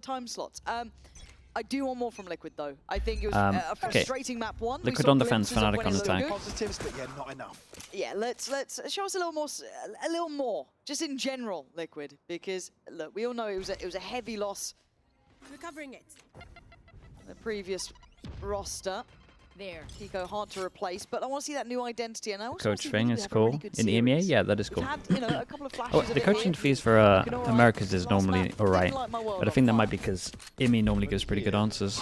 time slots. I do want more from Liquid though. I think it was a frustrating map one. Liquid on defense, FNATIC on attack. Positives, but yeah, not enough. Yeah, let's show us a little more, just in general, Liquid, because look, we all know it was a heavy loss. Recovering it. The previous roster. There. Kiko hard to replace, but I want to see that new identity. And I also Coach thing is cool. In the EMEA, yeah, that is cool. Had, you know, a couple of flashes The coaching fees for Americas is normally alright, but I think that might be because EMEA normally gives pretty good answers.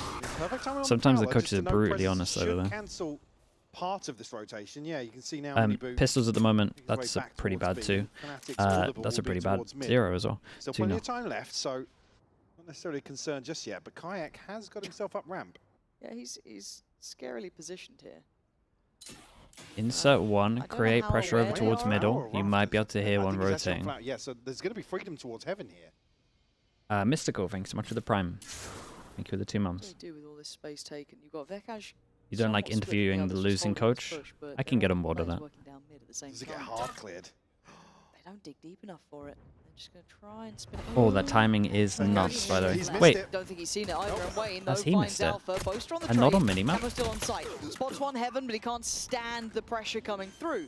Sometimes the coaches are brutally honest over there. Part of this rotation, yeah, you can see now. Pistols at the moment, that's a pretty bad 2. That's a pretty bad 0 as well. Still plenty of time left, so not necessarily concerned just yet. But Kayak has got himself up ramp. Yeah, he's scarily positioned here. Insert one, create pressure over towards middle. You might be able to hear one rotating. Yeah, so there's going to be freedom towards heaven here. Mystical, thanks so much for the prime. Thank you for the 2 months. What do you do with all this space taken? You've got Vekaj. You don't like interviewing the losing coach? I can get on board with that. Does it get hard cleared? They don't dig deep enough for it. They're just going to try and spin it. Oh, that timing is nuts, by the way. Wait. Don't think he's seen it either. And Wayne, though, Has he finds missed it? Alpha. Boaster on the And not on trade. minimap? Alpha's still on site. Spots one heaven, but he can't stand the pressure coming through.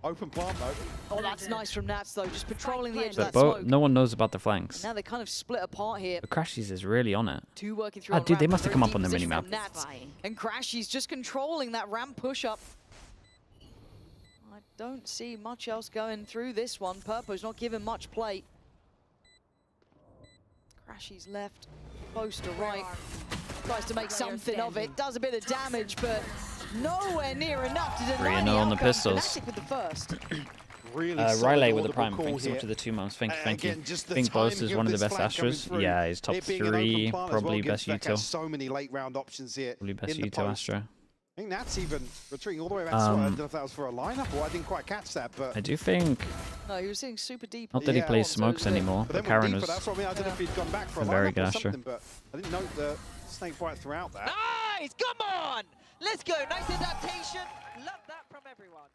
Open plant though. Oh, that's nice from Nats though, just patrolling the edge of But that smoke. no one knows about the flanks. Now they kind of split apart here. But Crashies is really on it. Two working through on Dude, they ramp, must have very come up deep on the position minimap. from Nats. And Crashies just controlling that ramp push-up. I don't see much else going through this one. Purpo's not giving much play. Crashies left, Boaster right. Tries to make something of it, does a bit of damage, but nowhere near enough to deny the on the outcome. pistols. FNATIC with the first. Riley with the prime, thanks so much for the 2 months. Thank you. I think Boaster's one of the best Astros. Yeah, he's top 3, probably best util. So many late round options here. Probably best util Astro. I think that's even retreating all the way back. I don't know if that was for a lineup or I didn't quite catch that, but I do think. No, he was sitting super deep. Not that he plays smokes anymore, but Karen was that's what I mean. I don't know if he'd gone back for a very lineup good or Astro. something, but I didn't note the snake bite throughout that. Nice! Come on! Let's go. Nice adaptation. Love that from everyone.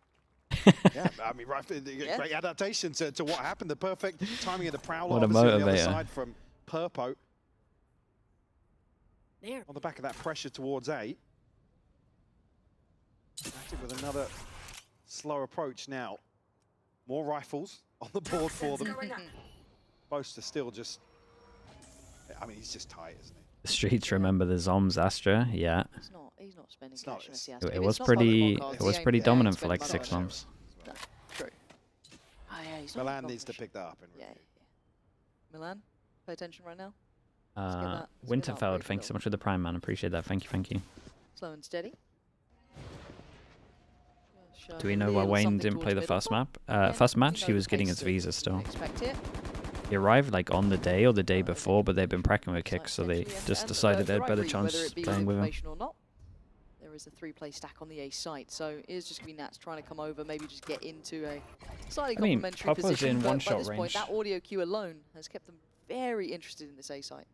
Yeah, I mean, right, great adaptation to what happened. The perfect timing of the Prowler. What a obviously on the other motivator. side from Purpo. There. On the back of that pressure towards A. FNATIC with another slow approach now. More rifles on the board for them. Boaster still just, I mean, he's just tight, isn't he? The streets remember the Zoms Astra, yeah. He's not spending It's not- cash unless he has It to. was It's not pretty Pokemon it cards, was he pretty ain't dominant for spending like money 6 on it. months. True. Oh yeah, he's not Milan not needs to much. pick that up. Yeah. Milan, pay attention right now. that. Winterfeld, thanks so much for the prime, man. Appreciate that. Thank you. Slow and steady. Do we know why Wayne didn't play the first map? First match, he was getting his visa still. Expect it. He arrived like on the day or the day before, but they've been practicing with kicks, so they just decided they had better chance playing with him. Or not, there is a 3-play stack on the A site, so it is just going to be Nats trying to come over, maybe just get into a slightly complementary Papa's position. in But one-shot by this point, range. that audio cue alone has kept them very interested in this A site.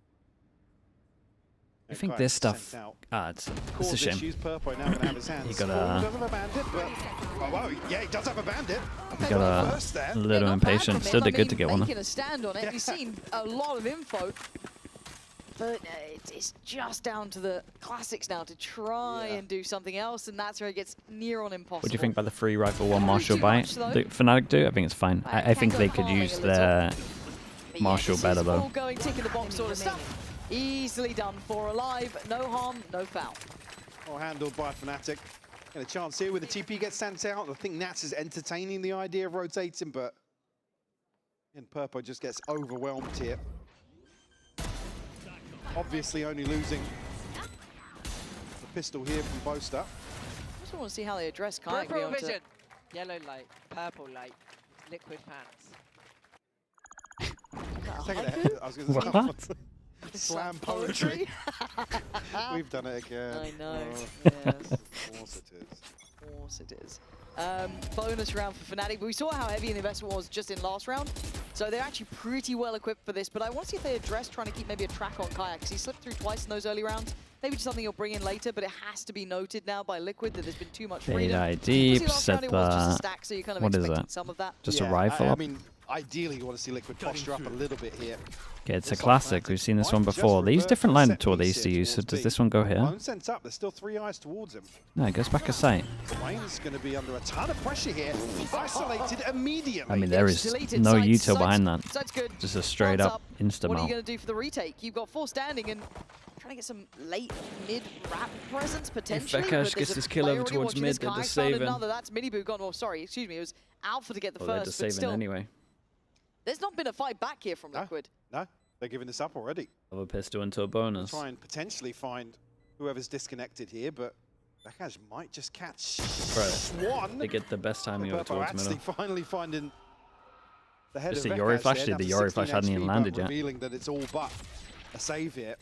I think this stuff, it's a shame. You gotta, yeah, he does have a bandit. you gotta a little impatient. Still did good to get one. Making a stand on it. We've seen a lot of info, but it's just down to the classics now to try and do something else, and that's where it gets near on impossible. What do you think about the free rifle one Marshall bite? The FNATIC do? I think it's fine. I think they could use their Marshall better though. All going tick in the box sort of stuff. Easily done for alive, no harm, no foul. Well handled by FNATIC. Get a chance here with the TP gets sent out. I think Nats is entertaining the idea of rotating, but Purpo just gets overwhelmed here. Obviously only losing the pistol here from Boaster. I just want to see how they address Kayak. Peripheral vision. Yellow light, purple light, liquid pants. I was going to What? Slam poetry. We've done it again. I know. Oh. Yes. Of course it is. Of course it is. Bonus round for FNATIC, but we saw how heavy the investment was just in last round. So they're actually pretty well equipped for this, but I want to see if they address trying to keep maybe a track on Kayak, because he slipped through twice in those early rounds. Maybe just something he'll bring in later, but it has to be noted now by Liquid that there's been too much freedom. Deep, Last round set it was just a the... stack, so you're kind of What is expecting that? some of that. Just Yeah, a rifle I up? mean, Ideally, you want to see Liquid posture up a little bit here. Okay, it's a classic. We've seen this one before. They use different line tool they used to use. So does this one go here? Bone sent up. There's still 3 eyes towards him. No, it goes back a sight. Wayne's going to be under a ton of pressure here. Isolated immediately. I mean, there is no util behind that. Sight's good. Just a straight up insta What are you mount. going to do for the retake? You've got 4 standing and trying to get some late mid wrap presence potentially. If Vekash but there's gets a his kill player over already towards watching mid, this. they're Kai just found saving. another. That's Minibu gone. Oh, sorry, excuse me. It was Alpha to get the Well, they're first, just but saving still, anyway. there's not been a fight back here from Liquid. No, they're giving this up already. Of a pistol into a bonus. Try and potentially find whoever's disconnected here, but Vekash might just catch one. They get the best timing over Purple towards actually middle. finally finding the head Just of the Yori Vekash flash, there, did down the to Yori flash 16 hadn't even HP, landed but yet. revealing that it's all but a save here.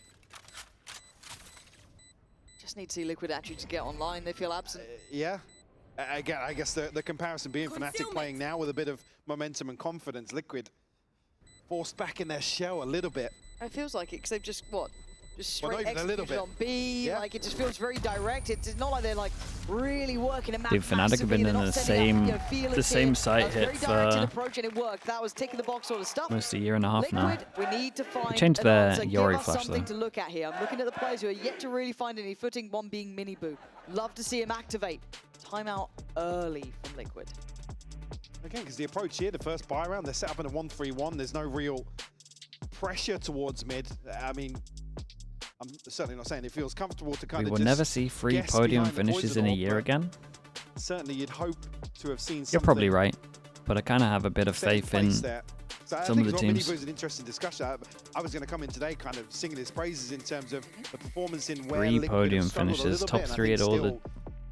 Just need to see Liquid actually to get online. They feel absent. Yeah. Again, I guess the comparison being FNATIC playing now with a bit of momentum and confidence. Liquid forced back in their shell a little bit. It feels like it because they've just just Well, straight not even a little executed on B. Yeah. Like it just feels very direct. It's not like they're like really working a map. Dude, FNATIC have been in the same site hit for for approach and it worked. That was ticking the box sort of stuff. almost a year and a half now. Liquid, we need to find changed an their answer. Yori Give us flash, something though. to look at here. I'm looking at the players who are yet to really find any footing. One being Minibu. Love to see him activate. Timeout early from Liquid. Again, because the approach here, the first buy round, they're set up in a 1-3-1. There's no real pressure towards mid. I mean, I'm certainly not saying it feels comfortable to kind We of will just never see 3 guess podium behind the finishes in a poison year orb, again. but certainly you'd hope to have seen You're something. probably right, but I kind of have a bit of set faith in place there. So I some think of the as well, teams. Minibu is an interesting discussion. I was going to come in today kind of singing his praises in terms of the performance in where 3 Liquid have podium struggled a finishes, little top bit, and I 3 think at all the still,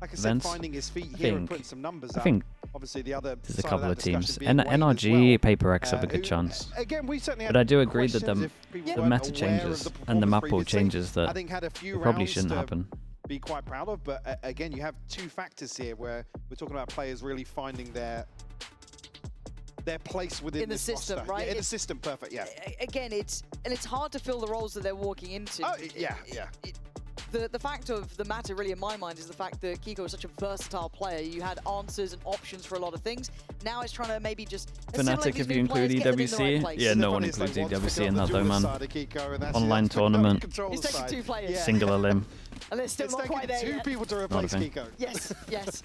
like I said, events. finding his feet I here and think- putting some numbers I up. think Obviously, the other there's a side couple that of teams. discussion being Wayne as NRG, well, Paper X have a good who, chance. Again, we certainly But had I do agree that questions if people the weren't meta aware of changes the and the performance map pool previously. changes I that think had a few it probably rounds shouldn't to happen. be quite proud of, but again, you have 2 factors here where we're talking about players really finding their place within In the this system, roster. right? Yeah, in the system, perfect. Yeah. Again, it's hard to fill the roles that they're walking into. Oh, yeah, yeah. The fact of the matter, really, in my mind, is the fact that Kiko is such a versatile player. You had answers and options for a lot of things. Now it's trying to maybe just FNATIC, if you include EWC, yeah, no one includes EWC in that though, man. Online tournament, He's taking 2 players. singular limb. And they're still It's not quite there taking 2 yet. people to Not a replace thing. Kiko. Yes, yes.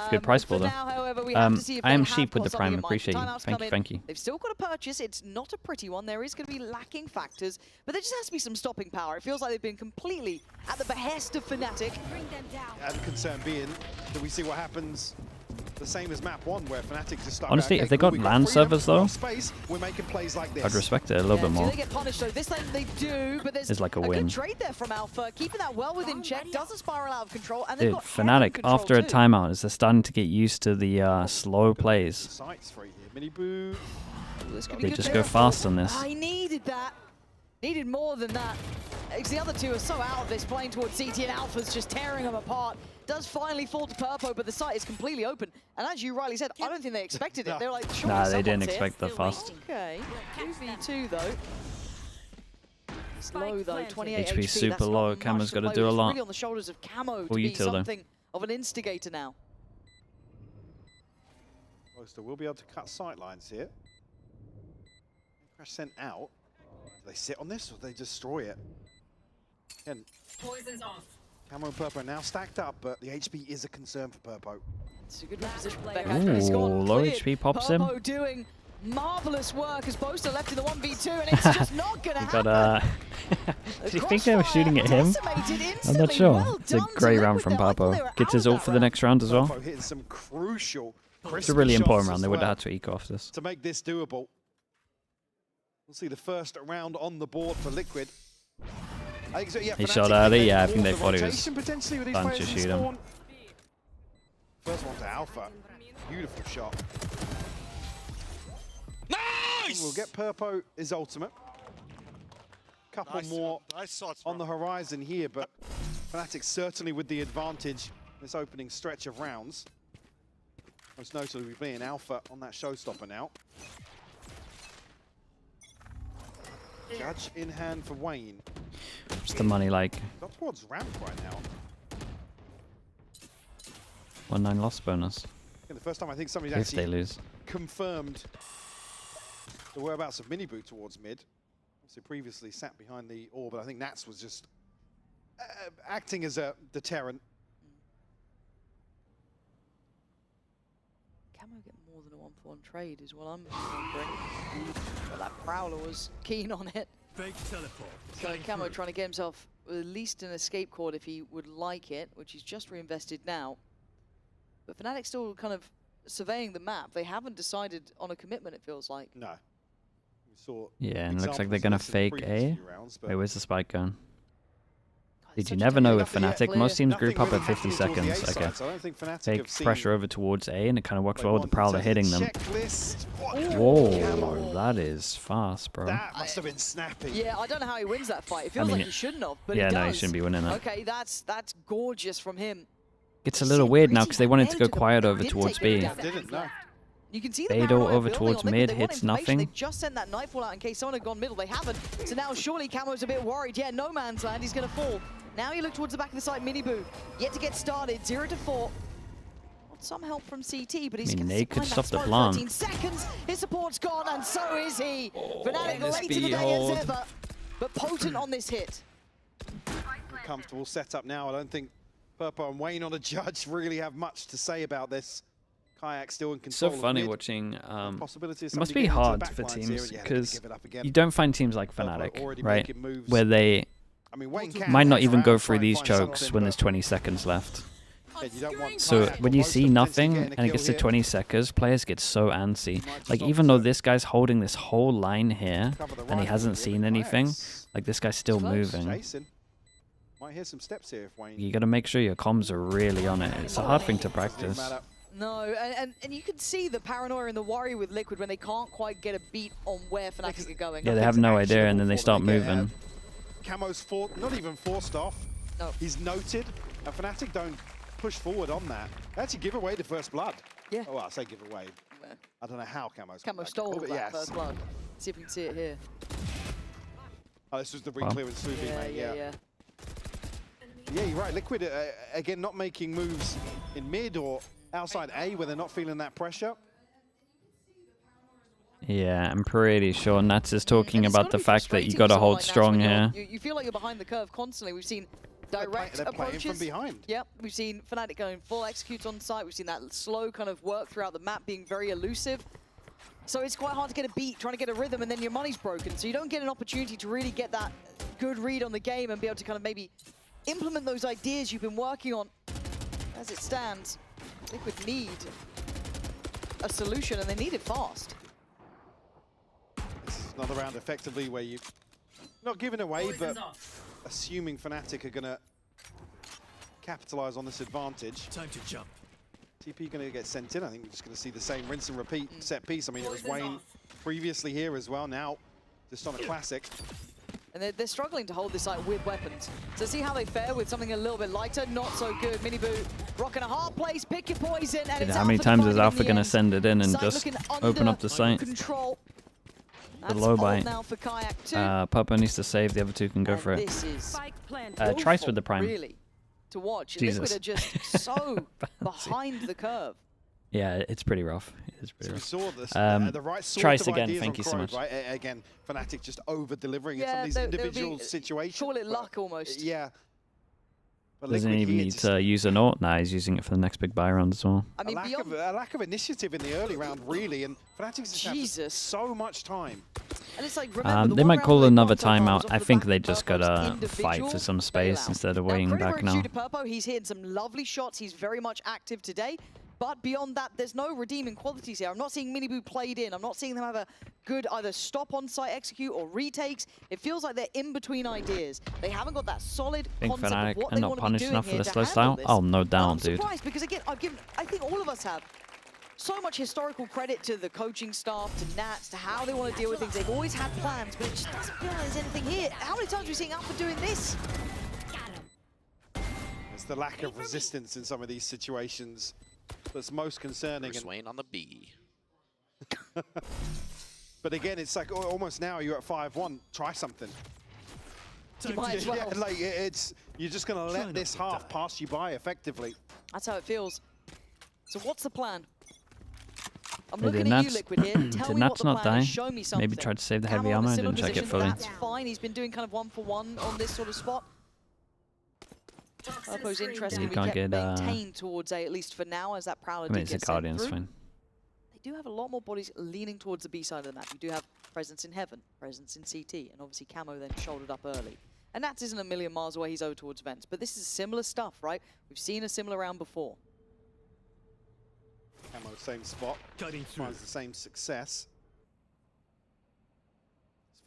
Good price for pool, though. now, however, we have to see if I they am have sheep with the got prime. something in mind. Appreciate you. Timeouts Thank come you. in. Thank you. They've still got a purchase. It's not a pretty one. There is going to be lacking factors, but there just has to be some stopping power. It feels like they've been completely at the behest of FNATIC. Bring them down. And concern being that we see what happens the same as map 1, where FNATIC just start. Honestly, okay, if they cool, got we LAN freedom, servers, we've got though, space, we're making plays like this. I'd respect it a little bit Do more. they get punished though? This lane they do, but there's It's like a good win. trade there from Alpha, keeping that well within check. Doesn't spiral out of control, and they've Dude, got heaven FNATIC, control after a too. timeout, is they're starting to get used to the slow plays. Sights for you here. Minibu. This could be They good just there. go fast on this. I needed that. Needed more than that. Because the other 2 are so out of this, playing towards CT, and Alpha's just tearing them apart. Does finally fall to Purpo, but the site is completely open. And as you rightly said, I don't think they expected it. No. They were like, sure, Nah, they didn't someone's here. expect the fast. Okay, 2v2 though. It's low though, 28 HP HP. super That's not low. much Camo's to gotta play do a with. It's lot. really on the shoulders of Camo to Full be util, though. something of an instigator now. Poster will be able to cut sight lines here. Crash sent out. Do they sit on this or do they destroy it? Again, Poison's off. Camo and Purpo are now stacked up, but the HP is a concern for Purpo. It's a good position for player. Becca. He's Ooh, gone low cleared. HP pops him. Purpo doing marvelous work as Boaster left in the 1v2, and it's just not going to He happen. got Do you think they were shooting at him? I'm not sure. Well It's a done to great round Liquid from there. I thought they were Papo. Gets out his of ult that for the next round as well. Purpo hitting some crucial, It's a really crisp important shots round. as They would have well had to eco off this. to make this doable. We'll see the first round on the board for Liquid. I think so, yeah, He FNATIC, shot early, they yeah, I think warned they the thought he was rotation potentially with these fun to players in shoot him. spawn. First one to Alpha. Beautiful shot. Nice! We'll get Purpo his ultimate. Couple more on the horizon here, but FNATIC certainly with the advantage this opening stretch of rounds. Most notably, we're playing Alpha on that showstopper now. Judge in hand for Wayne. What's the money like? Got towards ramp right now. 1-9 loss bonus. The first time I think somebody's If they actually lose. confirmed the whereabouts of Minibu towards mid. Obviously previously sat behind the orb, but I think Nats was just acting as a deterrent. Camo get more than a 1-for-1 trade is what I'm remembering. But that Prowler was keen on it. Fake teleport. So Camo trying to get himself at least an escape cord if he would like it, which he's just reinvested now. But FNATIC still kind of surveying the map. They haven't decided on a commitment, it feels like. No. We saw Yeah, and it looks like they're examples going of to this in the fake previous A. few rounds, but Wait, where's the spike going? Did you Such a never know technical with Fnatic? player. Most teams group nothing up really at 50 happening towards the seconds. A Okay. side, so I don't think FNATIC Take have seen pressure over towards A, and it kind of works what well they with the want. Prowler So hitting them. checklist. Whoa, that is fast, bro. That must have been snappy. Yeah, I don't know how he wins that fight. It feels mean, like he shouldn't have, but yeah, he does. no, he shouldn't be winning that. Okay, that's gorgeous from him. It's a little weird now because they wanted to go quiet over towards B. Didn't, no. You can see the Beidou paranoia over building towards on Liquid. mid, They want hits information. nothing. They just sent that Nightfall out in case someone had gone middle. They haven't. So now surely Camo's a bit worried. Yeah, no man's land. He's going to fall. Now you look towards the back of the site. Minibu yet to get started. 0 to 4. Want some help from CT, but he's I mean, going they to could find stop that the smoke. plant. 13 seconds. His support's gone, and so is he. Fnatic this late in the B day hold. as ever, but potent on this hit. Comfortable setup now. I don't think Purpo and Wayne on a judge really have much to say about this. Kayak still in It's so control. funny of mid. watching. Possibility of It must somebody be getting into hard the for backlines here, teams and yeah, they because give it up again. you don't find teams like Purpo Fnatic, already right, making moves. where they I mean, Wayne can might not hang even around go and try through and these find chokes something, when there's but 20 seconds left. yeah, you don't want So Kayak when or you most see of them nothing getting a and it kill gets to here. 20 seconds, players get so antsy. Might just Like opt even though to this guy's holding this whole line here cover the and he rifle hasn't here, seen but anything, Kayak's like this guy's still Close. moving. Jason might hear some steps here if Wayne. You got to make sure your comms are really on it. It's a hard thing to Doesn't even practice. matter. No, and you can see the paranoia and the worry with Liquid when they can't quite get a beat on where Fnatic are going. Yeah, they have no idea and then they start moving. Camo's not even forced off. No. He's noted. And Fnatic don't push forward on that. They actually give away the first blood. Yeah. Oh, well, I say give away. I don't know how Camo's come Camo back. stole but that yes. first blood. See if we can see it here. Oh, this was the Wow. re-clearance through B, Yeah. Yeah, you're right. Liquid, again, not making moves in mid or outside A where they're not feeling that pressure. Yeah, I'm pretty sure Nats is talking And it's about gotta the be fact that you frustrating got for to someone hold like Nats strong when here. you feel like you're behind the curve constantly. We've seen direct They're playing approaches. from behind. Yep, we've seen Fnatic going full execute on site. We've seen that slow kind of work throughout the map being very elusive. So it's quite hard to get a beat, trying to get a rhythm, and then your money's broken. So you don't get an opportunity to really get that good read on the game and be able to kind of maybe implement those ideas you've been working on. As it stands, Liquid need a solution, and they need it fast. This is another round effectively where you're not giving away, but assuming Fnatic are going to capitalize on this advantage. Time to jump. TP going to get sent in. I think we're just going to see the same rinse and repeat set piece. I mean, it was Wayne previously here as well. Now, just on a classic. And they're struggling to hold this site with weapons. So see how they fare with something a little bit lighter. Not so good. Minibu rocking a hard place, pick your poison, and Yeah, it's how many Alpha times is defining in Alpha the going to end. send it in and Site just looking open up under the site? control. That's low ult bite. now for Kayak too. Papa needs to save, the other two can go And for it. This is Spike planted. Trice awful, with the prime. really, to watch. Jesus. Liquid are just so behind the curve. Yeah, it's pretty rough. It's So pretty we rough. saw this, the right sort Trice of again, ideas thank on you so Crows, much. right? Again, Fnatic just over-delivering in some Yeah, of these there would individual be- situations. Call it but- luck almost. Yeah. But Doesn't Liquid even here need just to use an ult now. He's using it for the next big buy round as well. I mean, beyond a lack of initiative in the early round, really, and Fnatic just have Jesus. so much time. And it's like, remember, the They one might round call where they've another gone so far was timeout. off I the think back they of just Purpo's gotta fight for individual some space bailout. instead of Now, waiting credit back where it's now. due to Purpo, he's hitting some lovely shots. He's very much active today. But beyond that, there's no redeeming qualities here. I'm not seeing Minibu played in. I'm not seeing them have a good either stop on site execute or retakes. It feels like they're in between ideas. They haven't got that solid Think concept Fnatic of what are they not want to be punished doing enough for here the to slow handle style? this. Oh, no I'm doubt, dude. surprised because again, I think all of us have so much historical credit to the coaching staff, to Nats, to how they want to deal with things. They've always had plans, but it just doesn't feel like there's anything here. How many times are we seeing Alpha doing this? It's the lack of resistance in some of these situations that's most concerning. Bruce Wayne on the B. But again, it's like almost now you're at 5-1. Try something. You might as well. Yeah, like you're just going to Try let not this to half die. pass you by effectively. That's how it feels. So what's the plan? I'm Did looking at you, Nats- Liquid here. Tell did me what Nats the not plan is. die? Show me something. Maybe tried to save the heavy Camo on armor, a similar didn't check it position, fully. That's fine. He's been doing kind of 1-for-1 on this sort of spot. Purpo's interesting. You We can't kept get, maintained towards A, at least for now, as that Prowler I mean, did it's a get sent Guardian, it's through. fine. They do have a lot more bodies leaning towards the B side of the map. You do have presence in Heaven, presence in CT, and obviously Camo then shouldered up early. And Nats isn't a million miles away, he's over towards Vents. But this is similar stuff, right? We've seen a similar round before. Camo, same spot. Finds the same success.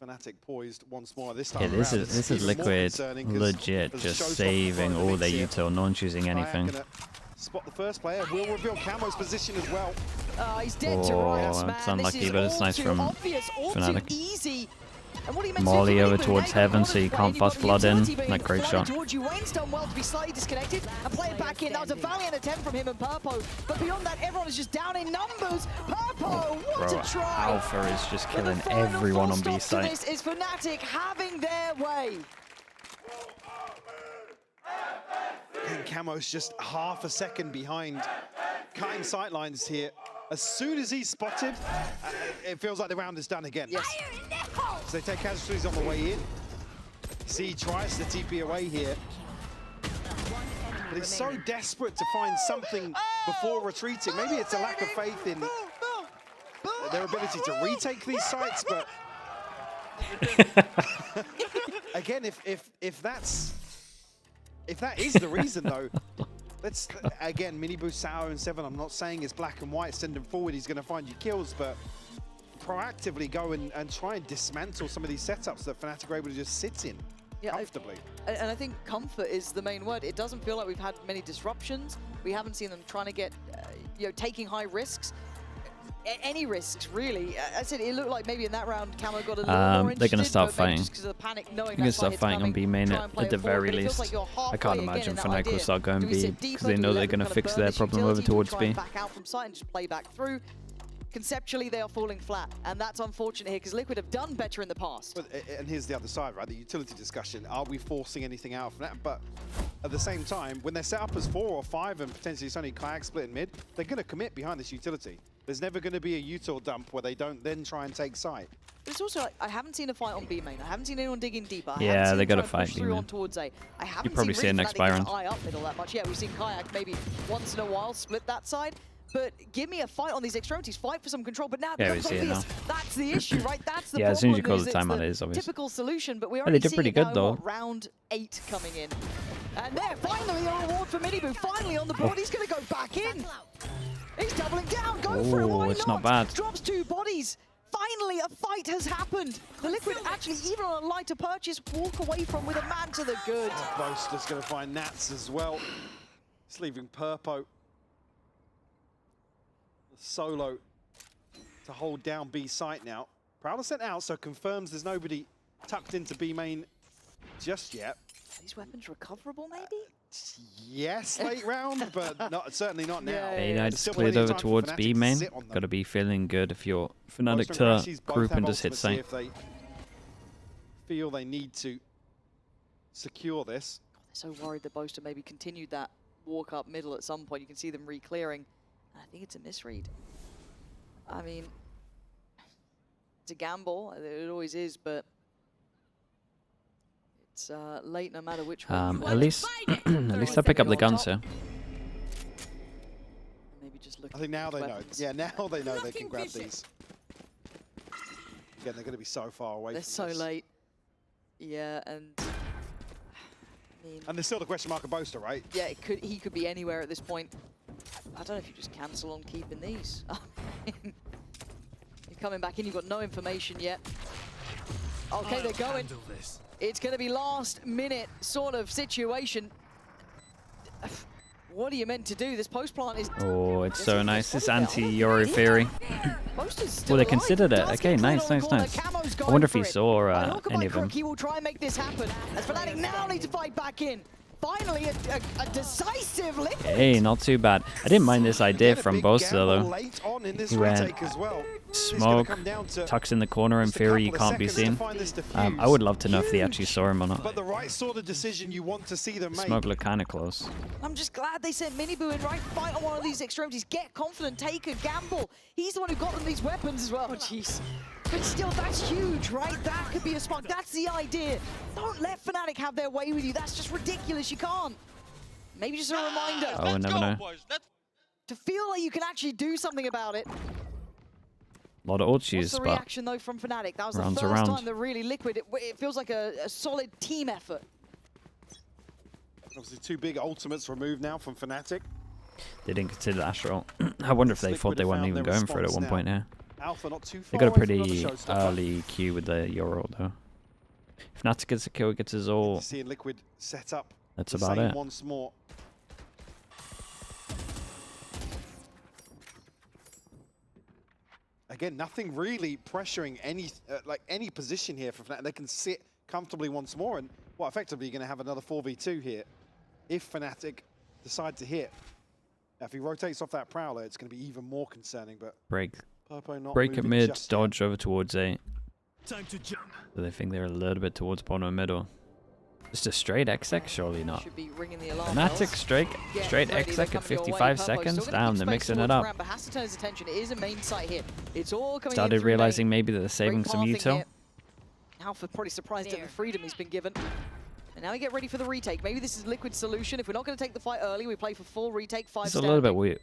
FNATIC poised once more this time. Yeah, this around. is It's even more Liquid concerning 'cause legit there's a just showstopper saving for the all mix their here. util, no one choosing Kayak anything. gonna spot the first player. Will reveal Camo's position as well. He's dead to Oh, rights, man. it's unlucky, this is but it's all nice too from obvious, all FNATIC. too easy. And what do you meant Molly to do over for towards Liquid? Heaven, Hey, so you got can't any fast flood in. utility, but Like, great flooded shot. Towards you, Wayne's done well to be slightly disconnected and play it back in. That was a valiant attempt from him and Purpo. But beyond that, everyone is just down in numbers. Purpo, what Bro, a try! Alpha is just But the killing final everyone on full B stop to site. This is FNATIC having their way. And Camo's just half a second behind, cutting sightlines here. As soon as he's spotted, it feels like the round is done again. Yes. So they take casualties on the way in. See, he tries to TP away here. But he's so desperate to find something before retreating. Maybe it's a lack of faith in their ability to retake these sites, but again, if that is the reason though, let's again mini boost Sour and 7. I'm not saying it's black and white. Send him forward, he's going to find you kills, but proactively go and try and dismantle some of these setups that FNATIC are able to just sit in comfortably. And I think comfort is the main word. It doesn't feel like we've had many disruptions. We haven't seen them trying to get, taking high risks. Any risks, really. I said it looked like maybe in that round Camo got a little more interested. They're going to start but maybe fighting. just because of the panic, knowing They're going to start fighting on B main try and play at the it forward, very but it feels least. like you're I halfway can't again imagine in that FNATIC will idea. start going Do we B sit because deeper? they Do know we they're let them going to kind of fix burn their this problem over utility? Do we towards try B. and back out from site and just play back through? Conceptually, they are falling flat, and that's unfortunate here because Liquid have done better in the past. And here's the other side, right? The utility discussion. Are we forcing anything out from that? But at the same time, when they're set up as 4 or 5 and potentially it's only Kayak split in mid, they're going to commit behind this utility. There's never going to be a util dump where they don't then try and take site. But it's also like, I haven't seen a fight on B main. I haven't seen anyone digging deeper. I Yeah, haven't seen they them gotta try and fight push B through main. on towards A. I haven't probably seen see it really next FNATIC buy get round. eye up middle that much. Yeah, we've seen Kayak maybe once in a while split that side. But give me a fight on these extremities. Fight for some control. But now it Yeah, becomes we see it obvious. That's the issue, right? That's the Yeah, problem. as soon as you call the it's timeout, it is obvious. Typical solution, but we they already did see pretty it now good, in, though. what, round 8 coming in. And there, finally a reward for Miniboo. Finally on the board. He's going to go back in. He's doubling down. Go for it. Why it's not bad. Drops 2 bodies. Finally, a fight has happened. The Liquid actually, even on a lighter purchase, walk away from with a man to the good. Boaster's going to find Nats as well. It's leaving Purpo solo to hold down B site now. Prowler sent out, so confirms there's nobody tucked into B main just yet. Are these weapons recoverable, maybe? Yes, late round, but certainly not now. Yeah, A yeah. Knight's Still cleared plenty of over time for towards FNATIC B to main. sit on them. Got to be feeling good if you're FNATIC Boaster and to Rashi's both group have and just hit ultimates here site. if they feel they need to secure this. They're so worried that Boaster maybe continued that walk up middle at some point. You can see them re-clearing. I think it's a misread. I mean, it's a gamble. It always is, but it's late no matter which way. At least I pick up the guns here. Maybe just look. I think now they know. Weapons. Yeah, now they know they can grab these. Again, they're going to be so far away They're from so this. late. Yeah, and I mean, And there's still the question mark of Boaster, right? yeah, he could be anywhere at this point. I don't know if you just cancel on keeping these. You're coming back in, you've got no information yet. Okay, they're going. It's going to be last minute sort of situation. What are you meant to do? This post plant is... Oh, it's so nice. This Boaster's anti-Yori Fury. still Well, they alive. considered it. Does Okay, get nice, cleared on nice, the corner. nice. Camo's I going wonder if for he it. saw By hook or by any of them. crook, he will try and make this happen. As FNATIC now need to fight back in. Finally, a decisive Liquid. Hey, not too bad. I didn't mind this idea Again, a from big Boaster gamble though. late on in this He went retake as well. Smoke, tucks in the corner. In theory, you can't be seen. I would love to know if they actually saw him or not. But the right sort of decision you want to see them make. Smoke looked kind of close. I'm just glad they sent Miniboo in, right? Fight on one of these extremities. Get confident, take a gamble. He's the one who got them these weapons as well. Oh, jeez. But still, that's huge, right? That could be a spark. That's the idea. Don't let FNATIC have their way with you. That's just ridiculous. You can't. Maybe just a reminder. Oh, we never know. To feel like you can actually do something about it. A lot of ult use, What's the but reaction, though, from FNATIC? That was the first time they're really liquid. It feels like a solid team effort. Obviously, 2 big ultimates removed now from FNATIC. They didn't consider the Astral. I wonder if they thought they weren't even going for it at one point here. Alpha not too far. They got a pretty early queue with the Euro, though. If FNATIC gets a kill, gets his ult. Seeing Liquid set up. That's about it. Once more. Again, nothing really pressuring any position here for FNATIC. They can sit comfortably once more, and well, effectively you're going to have another 4v2 here if FNATIC decide to hit. Now, if he rotates off that Prowler, it's going to be even more concerning. But break at mid, dodge over towards A. So they think they're a little bit towards bottom and middle. Just a straight XX, surely not. Should be ringing the alarm FNATIC straight XX at 55 seconds. Damn, they're mixing it up. But has to turn his attention. It is a main site here. It's all coming Started realizing maybe that they're saving some util. Alpha probably surprised at the freedom he's been given. And now we get ready for the retake. Maybe this is Liquid's solution. If we're not going to take the fight early, we play for full retake, 5 It's a little bit weird.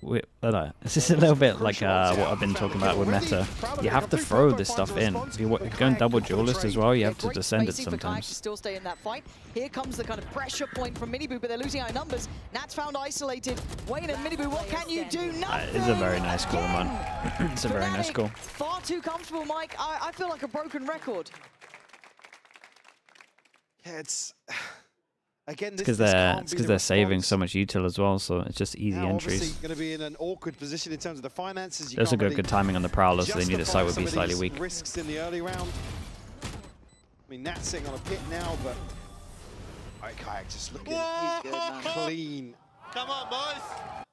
It's just a little bit like what I've been talking about with meta. You have to throw this stuff in. If you're going double duelist as well, you have to descend it sometimes. To still stay in that fight. Here comes the kind of pressure point from Miniboo, but they're losing high numbers. Nat's found isolated. Wayne and Miniboo, what can you do? Nothing! It's a very nice call, man. It's a very nice call. Far too comfortable, Mike. I feel like a broken record. Yeah, it's... Again, because they're saving so much util as well, so it's just easy entries. Obviously going to be in an awkward position in terms of the finances. There's a good timing on the Prowler, so they knew the site would be slightly weak. Risks in the early round. I mean, Nat's sitting on a pit now, but Kayak just looking clean. Come on, boys.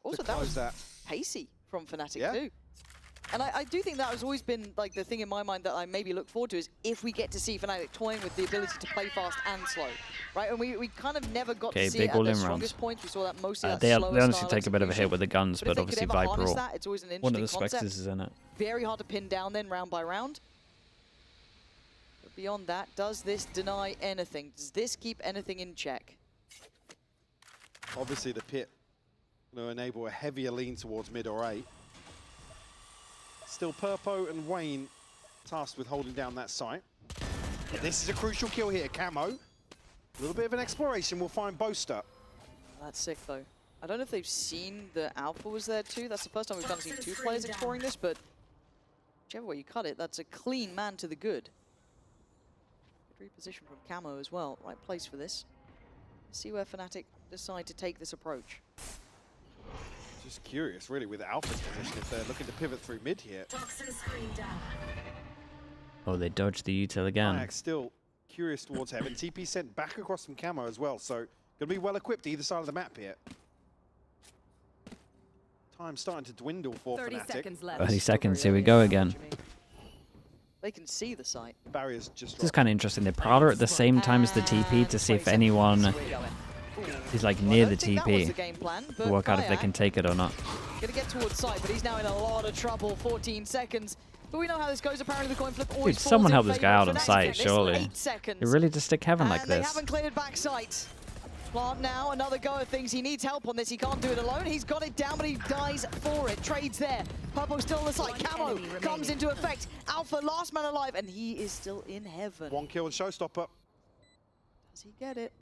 Also, that was pacey from FNATIC too. And I do think that has always been like the thing in my mind that I maybe look forward to is if we get to see FNATIC toying with the ability to play fast and slow, right? And we kind of never got to see it at their strongest points. We saw that mostly they honestly take a bit of a hit with the guns, but obviously Viper ult. It's always an interesting One of the concept. Spectres is in it. Very hard to pin down then round by round. But beyond that, does this deny anything? Does this keep anything in check? Obviously the pit will enable a heavier lean towards mid or A. Still Purpo and Wayne tasked with holding down that site. But this is a crucial kill here, Camo. A little bit of an exploration, we'll find Boaster. That's sick though. I don't know if they've seen the Alpha was there too. That's the first time we've kind of seen 2 players exploring this, but whichever way you cut it, that's a clean man to the good. Good reposition from Camo as well. Right place for this. Let's see where FNATIC decide to take this approach. Just curious, really, with Alpha's position, if they're looking to pivot through mid here. Oh, they dodged the util again. Kayak still curious towards heaven. TP sent back across from Camo as well, so going to be well equipped either side of the map here. Time starting to dwindle for 30 FNATIC. seconds left. 30 seconds, here we go again. They can see the site. Barriers just This is kind of interesting. They Prowler at the same time as the TP to see if anyone is like near the TP to work out if they can take it or not. Gonna get towards site, but he's now in a lot of trouble. 14 seconds. But we know how this goes. Apparently the coin flip always Dude, someone help this guy out on FNATIC site, at this surely. 8 seconds. You really just stick heaven like And they this. haven't cleared back sight. Plant now, another go at things. He needs help on this. He can't do it alone. He's got it down, but he dies for it. Trades there. Purpo's still on the side. Camo comes into effect. Alpha, last man alive, and he is still in heaven. 1 kill and showstopper. Does he get it?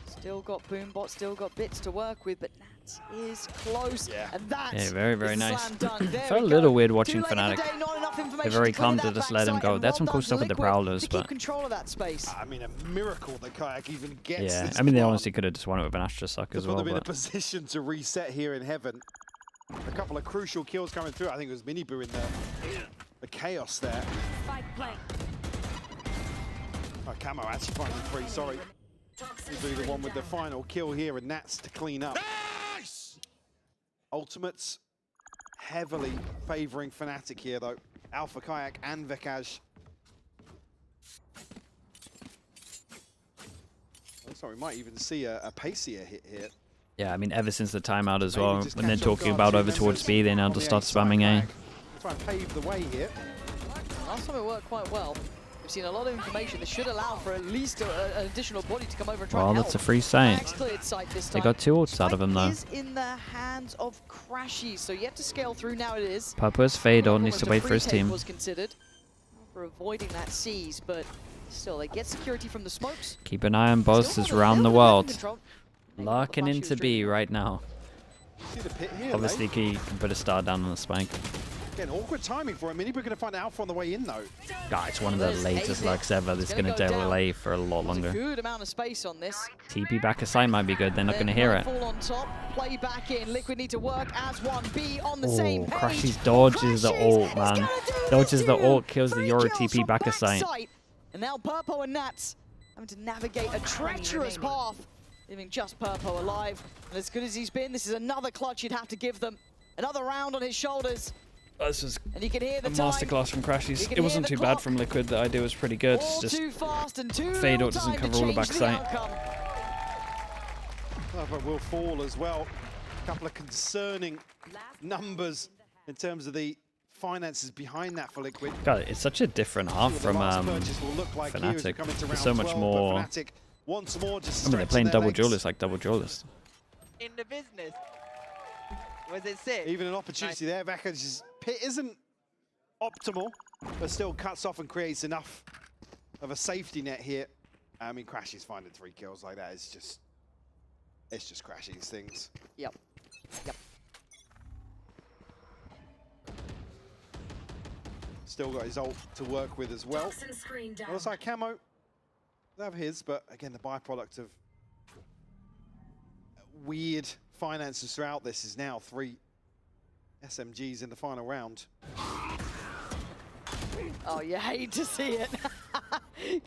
Still got Boombot, still got bits to work with, but Nats is close. Yeah. And that very nice. slam dunk. There Felt we a little go. weird watching Too late in the FNATIC. day, not enough information They're very to clear calm that to just let him backside, go. and That's some well cool done stuff with the Liquid Prowlers, to but keep control of that space. I mean, a miracle that Kayak even gets yeah, this I mean, they far. honestly could have just won it with an Astra Suck as well. Put them in a position to reset here in heaven. A couple of crucial kills coming through. I think it was Miniboo in the chaos there. Oh, Camo actually finding 3, sorry. Miniboo the one with the final kill here, and Nats to clean up. Nice! Ultimates heavily favoring FNATIC here, though. Alpha Kayak and Vekaj. Looks like we might even see a pacier hit here. Yeah, I mean, ever since the timeout as Maybe well, just when they're catch off talking guard about two over towards members B, they now on just the start A spamming side A. flag. Try and pave the way here. Last time it worked quite well. We've seen a lot of information. This should allow for at least an additional body to come over and try Well, and that's a help. free site. Max cleared site this They time. got 2 ults out of him, though. Is in the hands of Crashy, so you have to scale through now. It is. Purpose fade on, needs to Almost a wait for his free take team. was considered for avoiding that seize, but still they get security from the smokes. Keep an eye on Still bosses have a around the little bit of world. control. Larking Flash into was B dreaming. right now. See the pit here, Obviously, he can put a star down on the spike. Again, awkward timing for him. Maybe we're going to find Alpha on the way in, though. God, it's one of the There's latest Ace lucks ever. That's It's gonna going to go down. delay for a lot There's a longer. good amount of space on this. TP back aside might be good. They're not going to hear it. Fall on top, play back in. Liquid need to work as one. B on the Oh, same page. Crashy's dodges the Crashy's ult, is man. gonna do Dodges the two. ult, kills the 3 Yoru kills TP from back aside. backside. And now Purpo and Nats having to navigate a treacherous path, leaving just Purpo alive. And as good as he's been, this is another clutch you'd have to give them. Another round on his shoulders. This was And you can hear the a time. masterclass from You Crashies. can It wasn't hear too the bad clock. from Liquid. The idea was pretty good. All It's just too fast and too Fade little ult doesn't time cover to all the change backside. outcome. Alpha will fall as well. A couple of concerning numbers in terms of the finances behind that for Liquid. God, it's such a different half What the from last purchase will look like here as we FNATIC. come into There's round so much 12, but more. FNATIC once more just I mean, they're stretching playing their double legs. duelists like double duelists. In the business. Was it sick? Even an opportunity there. Vekaj's pit isn't optimal, but still cuts off and creates enough of a safety net here. I mean, Crashy's finding 3 kills like that is just, it's just Crashy's things. Yep. Yep. Still got his ult to work with as well. Looks like Camo, they have his, but again, the byproduct of weird finances throughout this is now 3 SMGs in the final round. Oh, you hate to see it.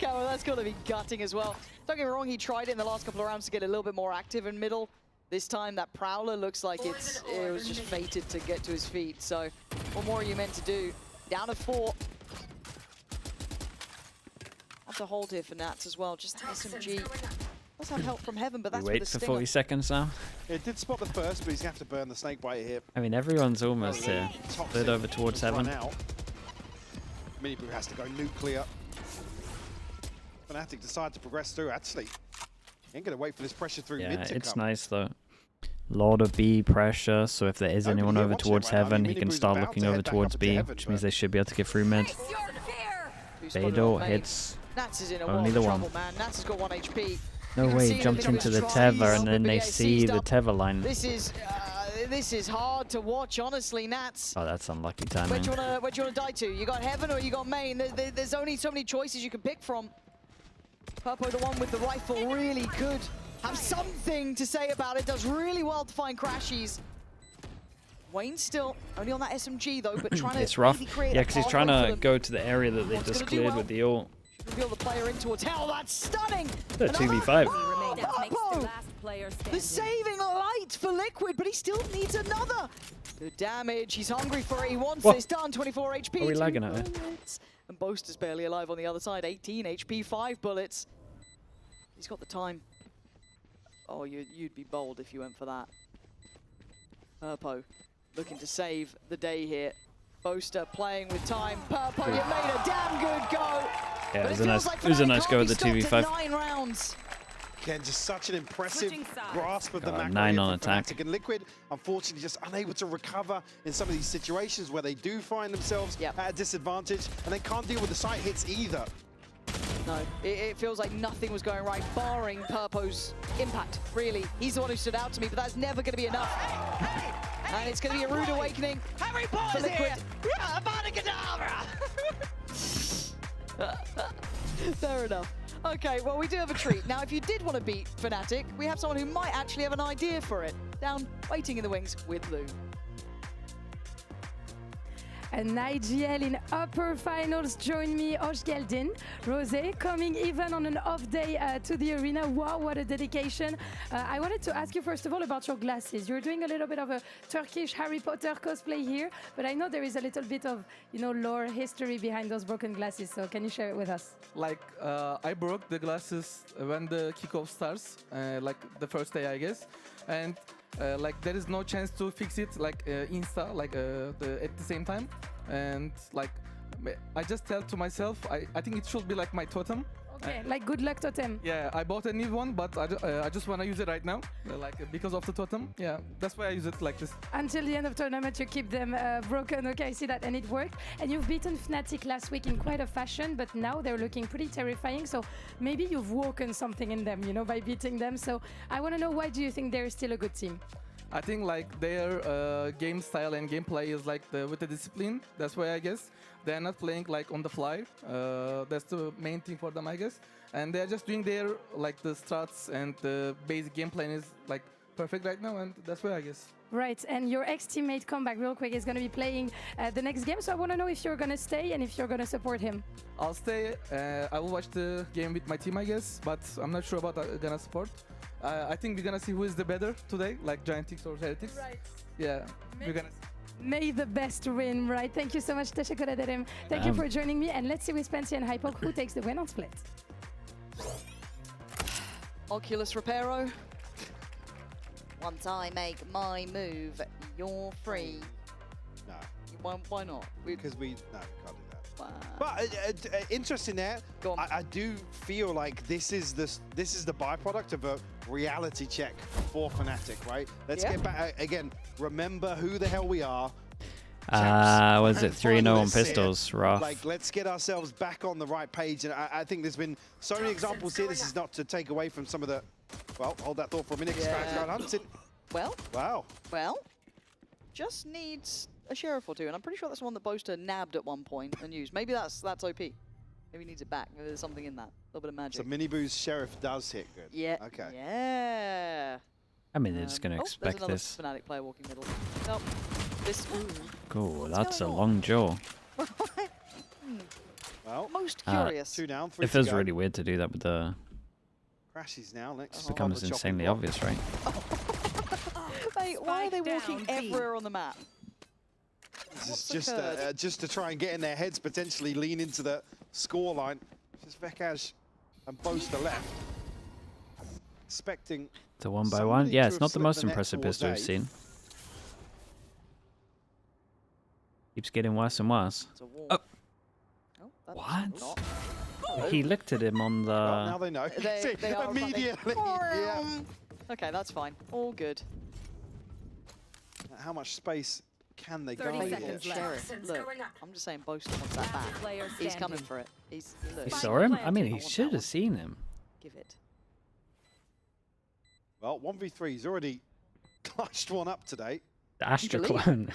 Camo, that's got to be gutting as well. Don't get me wrong, he tried it in the last couple of rounds to get a little bit more active in middle. This time, that Prowler looks like it was just fated to get to his feet. So, what more are you meant to do? Down to 4. Have to hold here for Nats as well. Just SMG. Does have help from Heaven, but We that's wait with for the 40 seconds now. It did spot the first, but he's going to have to burn the snakebite here. I mean, everyone's almost here. Toxic Split over towards run Heaven. out. Miniboo has to go nuclear. FNATIC decide to progress through. Actually, ain't going to wait for this pressure through mid Yeah, to it's come. nice though. Lot of B pressure, so if there is Nobody anyone here over watching towards right now. I Heaven, mean, he can Miniboo's start about looking to over head back towards up into B, Heaven, which means but- they should be able to get through mid. Who's Fade spotted on ult main. hits. Nats is in a Only world the of one. trouble, man. Nats has got 1 HP. No You can way, see he him jumped in into his the tries, Tether and then but they yeah, see seized the up. Tether line. This is hard to watch, honestly, Nats. Oh, that's unlucky Where timing. do you wanna die to? You got Heaven or you got main? There's only so many choices you can pick from. Purpo, the one with the rifle, really could have something to say about it. Does really well to find Crashies. Wayne's still only on that SMG though, but trying to It's rough. really create Yeah, a because he's pathway trying for to them. go to the area that they What's just gonna do cleared well? with the ult. Reveal the player in towards hell. That's stunning. The Another- 2v5. Oh, That makes the Purpo! last player The standing. saving light for Liquid, but he still needs another. Good damage. He's hungry for it. He wants What? this done. 24 HP. Are we 2 lagging at it? bullets. And Boaster's barely alive on the other side. 18 HP, 5 bullets. He's got the time. Oh, you'd be bold if you went for that. Purpo looking to save the day here. Boaster playing with time. Purpo, you made a damn good go. Yeah, But it was feels a nice, like it was a Fnatic nice can't go be with the stopped at 2v5. 9 rounds. Again, just such an impressive Switching sides. grasp of the macro 9 here on from attack. FNATIC. And Liquid, unfortunately, just unable to recover in some of these situations where they do find themselves Yep. at a disadvantage, and they can't deal with the site hits either. No, it feels like nothing was going right, barring Purpo's impact, really. He's the one who stood out to me, but that's never going to be enough. And it's going to be a rude awakening Harry for Potter's Liquid. here! Yeah, Avada Kedavra! Fair enough. Okay, well, we do have a treat. Now, if you did want to beat FNATIC, we have someone who might actually have an idea for it. Down, waiting in the wings with Lou. And IGL in upper finals join me, Osh Geldin. Rosé coming even on an off day to the arena. Wow, what a dedication. I wanted to ask you first of all about your glasses. You're doing a little bit of a Turkish Harry Potter cosplay here, but I know there is a little bit of, you know, lore history behind those broken glasses. So can you share it with us? Like, I broke the glasses when the kickoff starts, like the first day, I guess. And like there is no chance to fix it like insta like at the same time, and like I just tell to myself I think it should be like my totem. Okay, like good luck totem. Yeah, I bought a new one, but I just want to use it right now, like because of the totem. Yeah, that's why I use it like this. Until the end of tournament, you keep them broken. Okay, I see that, and it worked. And you've beaten FNATIC last week in quite a fashion, but now they're looking pretty terrifying. So maybe you've woken something in them, you know, by beating them. So I want to know, why do you think they're still a good team? I think like their game style and gameplay is like with the discipline. That's why I guess they're not playing like on the fly. That's the main thing for them, I guess. And they're just doing their like the strats, and the basic gameplay is like perfect right now, and that's why I guess. Right, and your ex-teammate Comeback real quick is going to be playing the next game. So I want to know if you're going to stay and if you're going to support him. I'll stay. I will watch the game with my team, I guess, but I'm not sure about gonna support. I think we're gonna see who is the better today, like Giantix or Heretics. Right. Yeah, we're gonna see. May the best win, right? Thank you so much, Teşekkür ederim. Thank you for joining me, and let's see with Spencer and Hypok who takes the win on Split. Oculus Reparo. Once I make my move, you're free. No. Why not? Because we can't do that. Wow. But interesting there. Go on. I do feel like this is the byproduct of a reality check for FNATIC, right? Let's get back again. Remember who the hell we are. Was it 3-0 on pistols? Rough. Like, let's get ourselves back on the right page. And I think there's been so many examples here. This is not to take away from some of the. Well, hold that thought for a minute. Hunting. Well. Wow. Well. Just needs a sheriff or two, and I'm pretty sure that's the one that Boaster nabbed at one point and used. Maybe that's OP. Maybe he needs it back. Maybe there's something in that. A little bit of magic. So Miniboo's sheriff does hit good. Yeah. Okay. Yeah. I mean, they're just going to expect this. There's another FNATIC player walking middle. Nope. This. Cool, that's a long jaw. Well, most curious. 2 down, 3 It feels really weird to do that with the. Crashes now. Next. It becomes insanely obvious, right? Mate, why are they walking everywhere on the map? This is just to try and get in their heads, potentially lean into the score line. Just Vekaj and Boaster left. Expecting the 1-by-1. Yeah, it's not the most impressive pistol we've seen. Keeps getting worse and worse. Oh. What? He looked at him on the. Well, now they know. They are immediately. Yeah. Okay, that's fine. All good. How much space can they go 30 here? seconds Sheriff, look, I'm just saying Boaster wants that back. He's coming for it. Look. He saw him? I mean, he should have seen him. Give it. Well, 1v3. He's already clutched one up today. The Astra clone.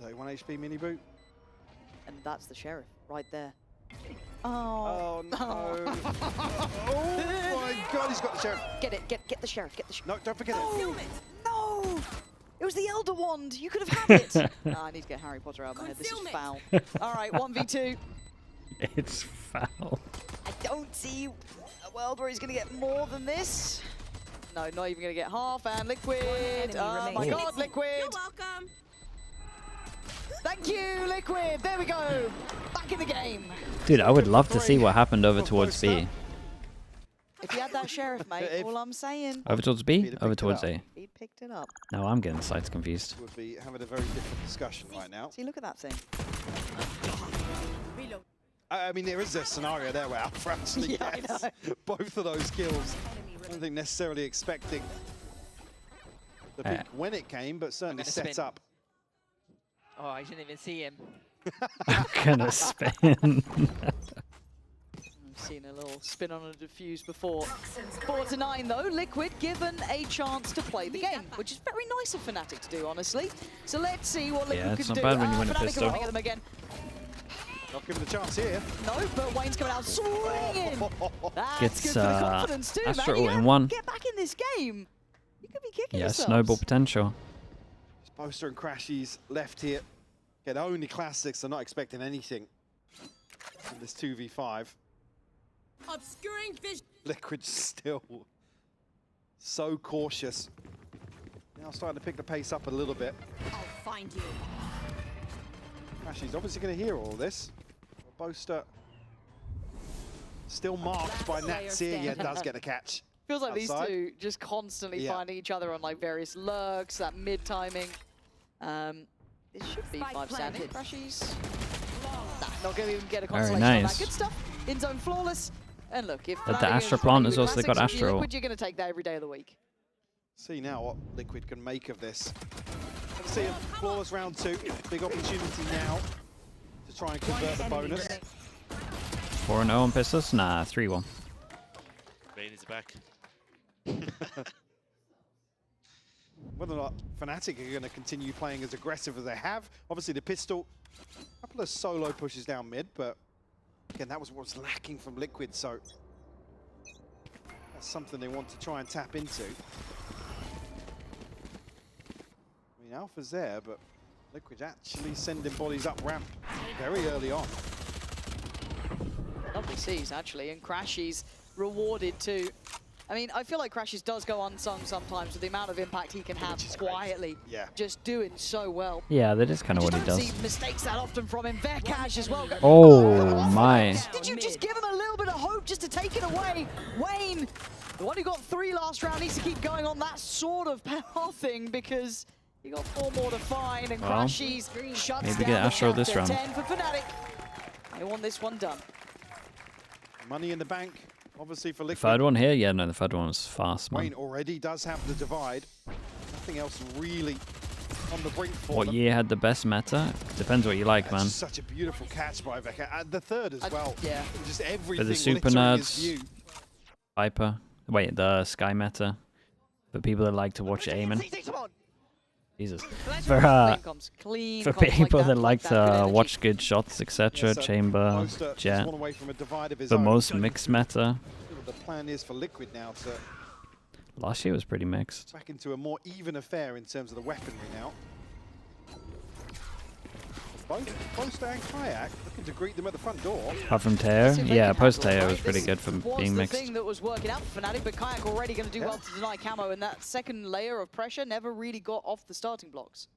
31 HP Miniboo. And that's the sheriff right there. Oh, Oh no. Oh my god, he's got the sheriff. Get it, get the sheriff, get the sheriff. No, don't forget it. No! It was the Elder Wand. You could have had it. I need to get Harry Potter out of my head. This is foul. All right, 1v2. It's foul. I don't see a world where he's going to get more than this. No, not even going to get half. And Liquid. Oh my god, Liquid. You're welcome. Thank you, Liquid. There we go. Back in the game. Dude, I would love to see what happened over towards B. If you had that sheriff, mate, all I'm saying. Over towards B? Over towards A. He picked it up. No, I'm getting sides confused. Would be having a very different discussion right now. See, look at that thing. I mean, there is a scenario there where Alpha actually gets both of those kills. I don't think necessarily expecting the peak when it came, but certainly set up. Oh, I didn't even see him. I'm gonna spin. I've seen a little spin on a defuse before. 4-9 though, Liquid given a chance to play the game, which is very nice of FNATIC to do, honestly. So let's see what Liquid it's can not do. bad when you win a FNATIC pistol. are running at them again. Not given a chance here. No, but Wayne's coming out swinging. That's Gets, good for the confidence too, Astra man. all in one. Get back in this game. You could be kicking Yeah, yourselves. snowball potential. Boaster and Crashies left here. Again, only Classics are not expecting anything in this 2v5. Obscuring vision. Liquid still so cautious. Now starting to pick the pace up a little bit. I'll find you. She's obviously going to hear all this. Boaster still marked by FNATIC. Yeah, does get a catch. Feels like outside. these two just constantly finding each other on like various lurks, that mid timing. This should be 5 standing. Crashies. Nah, not going to even get a consolation on that. nice. Good stuff. In zone flawless. And look, if But the Astra plant has also got Astro. Liquid, you're going to take that every day of the week. See now what Liquid can make of this. Let's see a flawless round 2. Big opportunity now to try and convert the bonus. 4-0 on pistols? Nah, 3-1. Bane is back. Whether or not FNATIC are going to continue playing as aggressive as they have. Obviously the pistol, a couple of solo pushes down mid, but again, that was what was lacking from Liquid, so that's something they want to try and tap into. I mean, Alpha's there, but Liquid's actually sending bodies up ramp very early on. Lovely sees, actually, and Crashies rewarded too. I mean, I feel like Crashies does go unsung sometimes with the amount of impact he can have quietly. Yeah. Just doing so well. Yeah, that is kind of what he Just don't does. see mistakes that often from him. Verkash as well. Oh my. Did you just give him a little bit of hope just to take it away? Wayne, the one who got 3 last round, needs to keep going on that sort of thing because he got 4 more to find, and Well, Crashies shuts maybe down get the Astro this counter. round. 10 for FNATIC. They want this one done. Money in the bank, obviously for Liquid. Third one here? Yeah, no, the third one was fast, man. Wayne already does have the divide. Nothing else really on the brink for What them. year had the best meta? Depends what you like, That's man. just such a beautiful catch by Veka. And the third as well. Yeah. Just everything For the super littering his nerds, view. Viper. Wait, the Sky meta. For people that like to watch aiming. Jesus. For Clean for comms like people that with like good to energy. watch good shots, etc. Yeah, so Chamber, Boaster just Jet. one away from a divide of his The own. most mixed meta. The plan is for Liquid now to Last year was pretty mixed. back into a more even affair in terms of the weaponry now. Both Boaster and Kayak looking to greet them at the front door. Apart from Teo. See if they Yeah, can post handle it, Teo right? was pretty This good for was being the mixed. thing that was working out for FNATIC, but Kayak already going to do well to deny camo, and that second layer of pressure never really got off the starting blocks.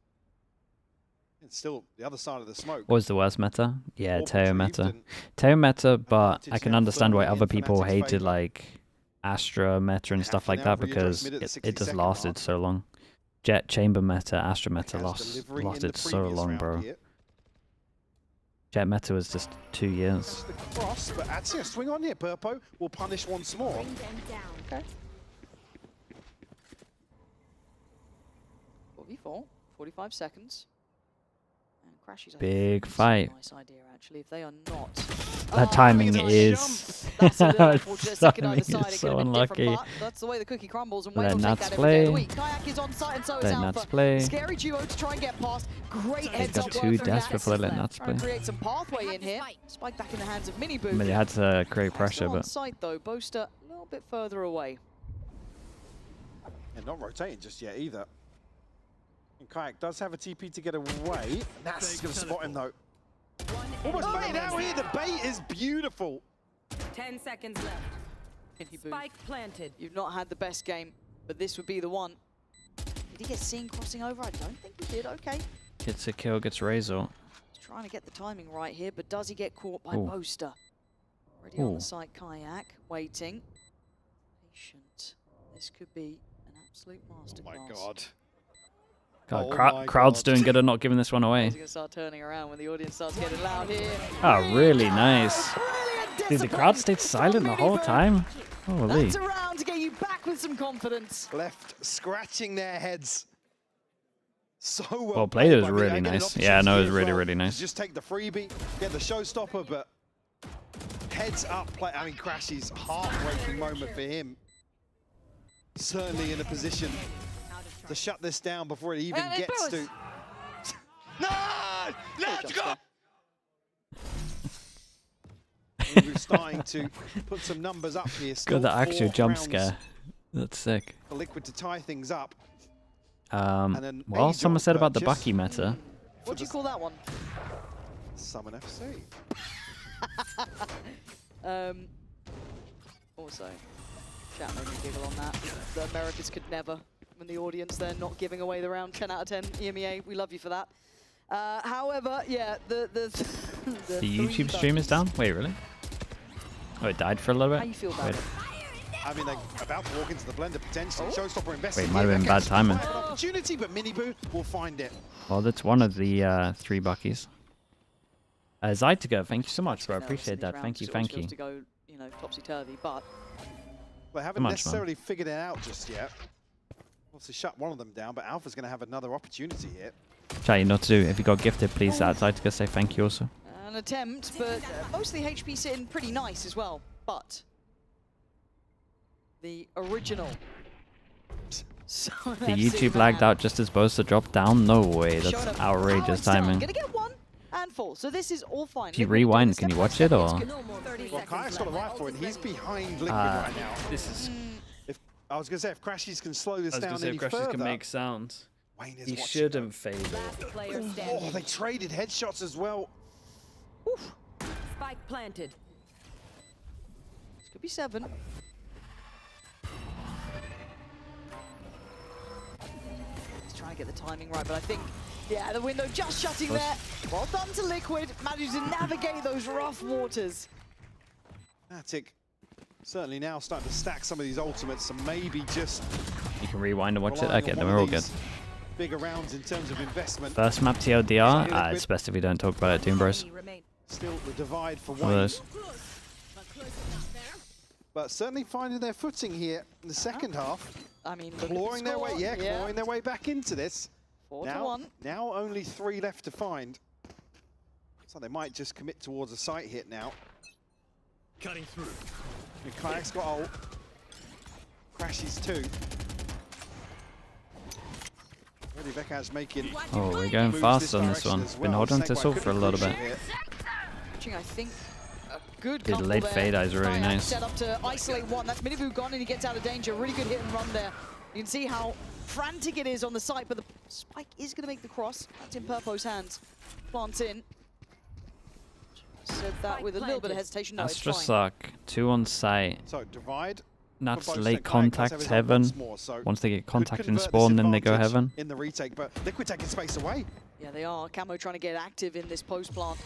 It's still the other side of the smoke. What was the worst meta? Yeah, All Teo retrieved meta. and Teo meta, but I advantage can now understand why firmly other in people FNATIC's hated favour. like Astra meta and Have stuff to like now that readdress because mid at the it just 60-second lasted mark. so long. Jet Chamber meta, Astra meta Has delivery in the lasted so previous long, round bro. here. Jet meta was just 2 years. That's the cross, but actually a swing on here. Purpo will punish once more. Bring them down. Okay. 4v4, 45 seconds. And Crashies, I Big think, is fight. a nice idea, actually, if they are not. That Oh, timing it's a nice is jump. That's a little unfortunate. Second timing either side, is it so could have been unlucky. different, but that's the way the cookie crumbles, and Let Wayne will take Nats that every day of the play. week. Kayak is on site, and so is Let Alpha. Nats play. Scary duo to try and get past. Great heads got up 2 work from deaths Nats. before they let Nats Trying to play. create some pathway in here. Spike back in the hands of Mini Boo. I mean, they had to create pressure, Still on but site though, Boaster a little bit further away. And not rotating just yet either. And Kayak does have a TP to get away. That's going to spot him though. Almost made out here. The bait is beautiful. 10 seconds left. Mini Boo, Spike planted. you've not had the best game, but this would be the one. Did he get seen crossing over? I don't think he did. Okay. gets a kill, gets Razor. He's trying to get the timing right here, but does he get caught by Ooh. Boaster? Already on Ooh. the side, Kayak, waiting. Patient. This could be an absolute masterclass. Oh my god. God, Oh my crowd's God. doing good at not giving this one away. He's going to start turning around when the audience starts getting loud here. Oh, really nice. Brilliant Dude, the crowd discipline stayed silent the from whole Mini Boo. time. Holy. That's around to get you back with some confidence. Left scratching their heads. So well, Well played, it was by me. really I get an nice. Yeah, no, it was opportunity really, as well really to nice. Just take the freebie, get the showstopper, but heads up play. I mean, Crashy's heartbreaking moment for him. Certainly in a position to shut this down before it even gets to. No! Let's go! We're starting to put some numbers up here. Still Got the actual 4 jump rounds scare. That's sick. for Liquid to tie things up. And then Well, Angel someone said about the purchase. Bucky meta. What do you call that one? Summon FC. Also, chat made me giggle on that. The Americans could never. When the audience, they're not giving away the round. 10 out of 10, EMEA, we love you for that. However, yeah, the YouTube stream is down? Wait, really? Oh, it died for a little bit? How you feel about it? I mean, they're about to walk into the blender potentially. Showstopper investing. Wait, might have been bad timing. Opportunity, but Miniboo will find it. Well, that's one of the 3 buckies. Zytiga, thank you so much, bro. I appreciate that. Thank you, thank you. To go, you know, topsy-turvy, but They haven't necessarily figured it out just yet. Obviously shut one of them down, but Alpha's going to have another opportunity here. Chat, you know what to do. If you got gifted, please Zytiga say thank you also. an attempt, but mostly HP sitting pretty nice as well. But the original. The YouTube lagged out just as supposed to drop down? No way, that's outrageous timing. Gonna get one and full, so this is all fine. If you rewind, can you watch it or? Well, Kayak's got a rifle and he's behind Liquid right now. This is. I was gonna say if Crashies can slow this down any Crashies further. can make sounds. Wayne is He watching shouldn't fade it. Oh, they traded headshots as well. Oof. Spike planted. This could be 7. Let's try and get the timing right, but I think, yeah, the window just shutting there. Well done to Liquid, managed to navigate those rough waters. FNATIC certainly now starting to stack some of these ultimates, and maybe just You can rewind and watch it. Okay, then we're all good. Bigger rounds in terms of investment. First map TLDR. It's best if we don't talk about it, Doom Bros. Still the divide for One of Wayne. those. But certainly finding their footing here in the second half. I mean, clawing their way, clawing their way back into this. 4-1. Now only 3 left to find. So they might just commit towards a sight hit now. Cutting through. And Kayak's got ult. Crashies too. Really, Vekaj making. Oh, we're going fast on this one. Been holding to Salt for a little bit. I think a good The couple delayed there. fade eye is really nice. Set up to isolate one. That's Minivu gone and he gets out of danger. Really good hit and run there. You can see how frantic it is on the site, but the spike is going to make the cross. That's in Purpo's hands. Plants in. Said that with a little bit of hesitation. No, it's Astra fine. suck. 2 on site. So divide. Nuts late contacts heaven. Once they get contact and spawn, then they go heaven. In the retake, but Liquid taking space away. Yeah, they are. Camo trying to get active in this post plant,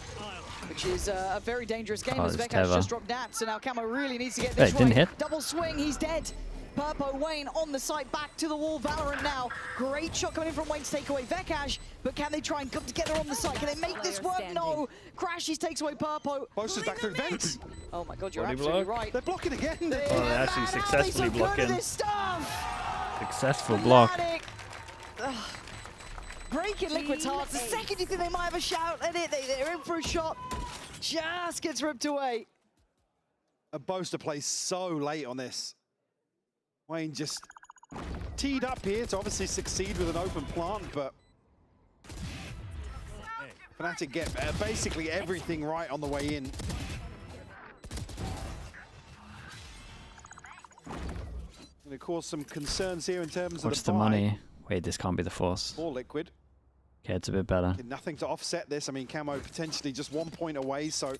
which is a very dangerous game as it's Vekaj Teva. just dropped that. So now Camo really needs to get this Hey, didn't right. hit. Double swing, he's dead. Purpo, Wayne on the site, back to the wall. VALORANT now. Great shot coming in from Wayne to take away Vekaj, but can they try and come together on the site? Can they make this work? No. Crashies takes away Purpo. Boasters back through vents. Oh my god, you're Body absolutely block. right. They're blocking again. Oh, they actually successfully blocking. This stuff. Successful block. Fnatic. Ugh. Breaking Liquid's hearts. The second you think they might have a shout at it, they're in for a shot. Just gets ripped away. A Boaster plays so late on this. Wayne just teed up here to obviously succeed with an open plant, but FNATIC get basically everything right on the way in. Going to cause some concerns here in terms What's of the buy money? Wait, this can't be the force. for Liquid. Okay, it's a bit better. Nothing to offset this. I mean, Camo potentially just 1 point away, so a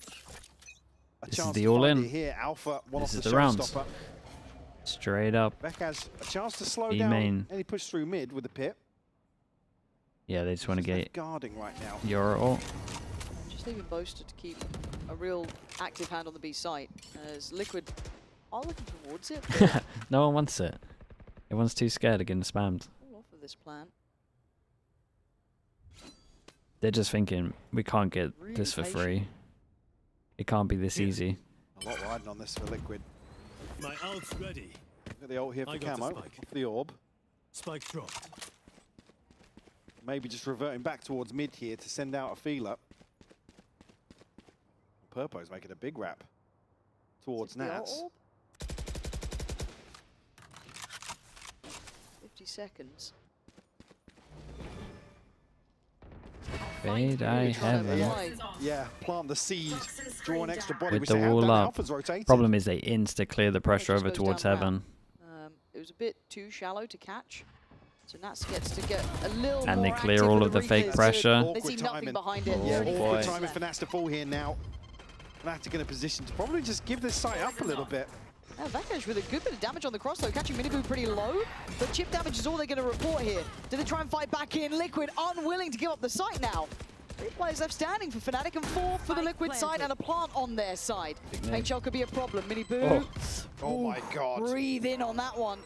This is chance the to find all-in. it here. Alpha, one This off is the the round. showstopper. Straight up. Vekaj, a chance to slow E down main. any push through mid with the pit. Yeah, they just want to Just get left guarding right now. your ult. Just leaving Boaster to keep a real active hand on the B site as Liquid are looking towards it. But No one wants it. Everyone's too scared of getting spammed. all off of this plan. They're just thinking, we can't get Really this for patient. free. It can't be this easy. A lot riding on this for Liquid. My ult's ready. Look at the ult here for I got the Camo. spike. Off the orb. Spike drop. Maybe just reverting back towards mid here to send out a feeler. Purpo's making a big wrap towards The Nats. orb? 50 seconds. Fade eye heaven. Yeah, plant the seed, draw an extra body, With which the they have wall done. up. Alpha's rotated. Problem is they insta clear the pressure just over goes towards down the heaven. It was a bit too shallow to catch. So Nats gets to get a little And more they clear active all with of the fake reflex. pressure. They see nothing behind it. Oh, boy. Timing for Nats to fall here now. FNATIC in a position to probably just give this site up a little bit. Yeah, Vakash with a good bit of damage on the cross though, catching Miniboo pretty low, but chip damage is all they're going to report here. Do they try and fight back in? Liquid unwilling to give up the site now. 3 players left standing for FNATIC and 4 for the Liquid side and a plant on their side. Paint shell could be a problem. Miniboo. Oh my god. Breathe in on that one.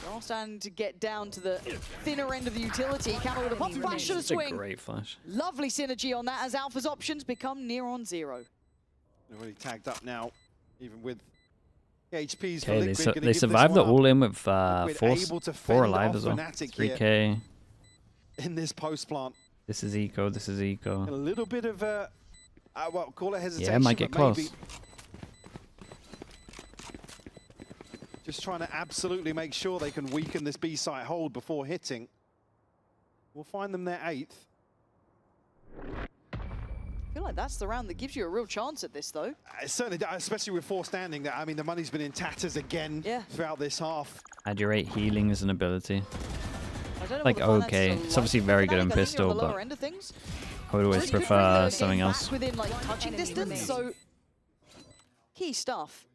They're all starting to get down to the thinner end of the utility. Camel with a pop flash to the It's a swing. great flash. Lovely synergy on that as Alpha's options become near on 0. They're already tagged up now, even with HPs. Okay, they survived the all-in with 4 alive as well. FNATIC 3K. in this post plant. This is eco. This is eco. A little bit of a, well, call it hesitation. Yeah, might get but close. maybe just trying to absolutely make sure they can weaken this B site hold before hitting. We'll find them their 8th. I feel like that's the round that gives you a real chance at this, though. It certainly does, especially with 4 standing. I mean, the money's been in tatters again throughout this half. Add your 8 healing as an ability. I don't know Like, what the okay. finances are It's obviously like. very FNATIC, good in I think they're pistol, on the lower but end of things. I would always This could bring prefer the something game else. back within like touching distance, so key stuff.